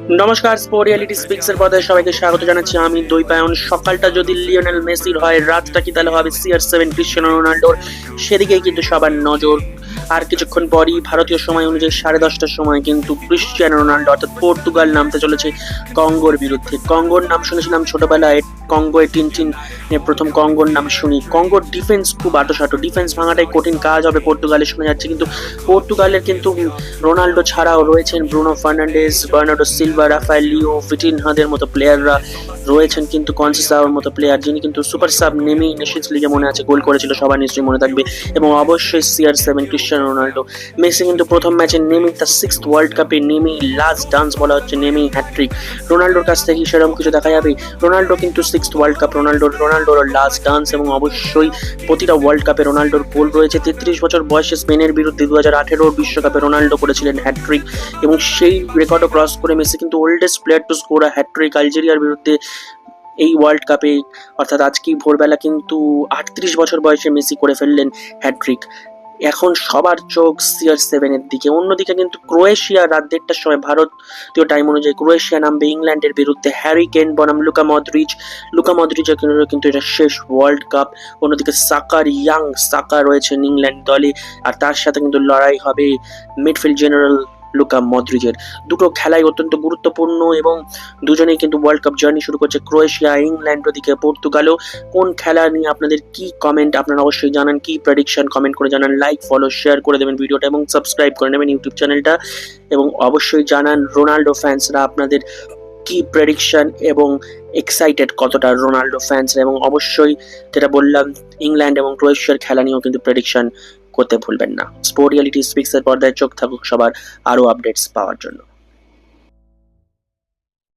নমস্কার, sport reality স্পিক্সের পর্দায় সবাইকে স্বাগত জানাচ্ছি আমি দৈপায়ন। সকালটা যদি লিওনেল মেসির হয়, রাতটা কি তাহলে হবে CR7 ক্রিস্টিয়ানো রোনাল্ডোর, সেদিকেই কিন্তু সবার নজর। আর কিছুক্ষণ পরই ভারতীয় সময় অনুযায়ী 10:30টার সময় কিন্তু ক্রিস্টিয়ানো রোনাল্ডো অর্থাৎ পর্তুগাল নামতে চলেছে কঙ্গোর বিরুদ্ধে। কঙ্গোর নাম শুনেছিলাম ছোটবেলায়, কঙ্গোয় টিনটিন প্রথম কঙ্গোর নাম শুনি। কঙ্গোর ডিফেন্স খুব আঁটোসাঁটো, ডিফেন্স ভাঙাটাই কঠিন কাজ হবে পর্তুগালের, শোনা যাচ্ছে। কিন্তু পর্তুগালের কিন্তু রোনাল্ডো ছাড়াও রয়েছেন Bruno Fernandes, Bernardo Silva, Rafael Leao, ভিটিনহাদের মতো প্লেয়াররা রয়েছেন, কিন্তু কনসেসাওর মতো প্লেয়ার, যিনি কিন্তু সুপার সাব নেমেই নেশনস লিগে মনে আছে গোল করেছিল, সবার নিশ্চয়ই মনে থাকবে। এবং অবশ্যই CR7 ক্রিস্টিয়ানো রোনাল্ডো। মেসি কিন্তু প্রথম ম্যাচে নেমেই তার 6th ওয়ার্ল্ড কাপে নেমেই লাস্ট ডান্স বলা হচ্ছে, নেমেই হ্যাট্রিক। রোনাল্ডোর কাছ থেকে সেরকম কিছু দেখা যাবে? রোনাল্ডো কিন্তু 6th ওয়ার্ল্ড কাপ, রোনাল্ডোর লাস্ট ডান্স। এবং অবশ্যই প্রতিটা ওয়ার্ল্ড কাপে রোনাল্ডোর গোল রয়েছে। 33 বছর বয়সে স্পেনের বিরুদ্ধে 2018 বিশ্বকাপে রোনাল্ডো করেছিলেন হ্যাট্রিক, এবং সেই রেকর্ডও ক্রস করে মেসি কিন্তু ওল্ডেস্ট প্লেয়ার টু স্কোর আ হ্যাট্রিক আলজেরিয়ার বিরুদ্ধে এই ওয়ার্ল্ড কাপে। অর্থাৎ আজকেই ভোরবেলা কিন্তু 38 বছর বয়সে মেসি করে ফেললেন হ্যাট্রিক। এখন সবার চোখ CR7 এর দিকে। অন্যদিকে কিন্তু ক্রোয়েশিয়া রাত 1টার সময় ভারতীয় টাইম অনুযায়ী ক্রোয়েশিয়া নামবে ইংল্যান্ডের বিরুদ্ধে। হ্যারি কেন বনাম লুকা মদ্রিচের কিন্তু এটা শেষ ওয়ার্ল্ড কাপ। অন্যদিকে সাকা রয়েছেন ইংল্যান্ড দলে, আর তার সাথে কিন্তু লড়াই হবে মিডফিল্ড জেনারেল লুকা মদ্রিচের। দুটো খেলাই অত্যন্ত গুরুত্বপূর্ণ, এবং দুজনেই কিন্তু ওয়ার্ল্ড কাপ জার্নি শুরু করছে। ক্রোয়েশিয়া, ইংল্যান্ড, ওদিকে পর্তুগালও। কোন খেলা নিয়ে আপনাদের কি কমেন্ট, আপনারা অবশ্যই জানান। কি প্রেডিকশন কমেন্ট করে জানান। লাইক, ফলো, শেয়ার করে দেবেন ভিডিওটা, এবং সাবস্ক্রাইব করে নেবেন ইউটিউব চ্যানেলটা। এবং অবশ্যই জানান রোনাল্ডো ফ্যান্সরা আপনাদের কি প্রেডিকশন এবং এক্সাইটেড কতটা রোনাল্ডো ফ্যান্সরা। এবং অবশ্যই যেটা বললাম, ইংল্যান্ড এবং ক্রোয়েশিয়ার খেলা নিয়েও কিন্তু প্রেডিকশন করতে ভুলবেন না। স্পোর্ট রিয়েলিটি স্পিক্সের পর্দায় চোখ থাকুক সবার আরও আপডেটস পাওয়ার জন্য।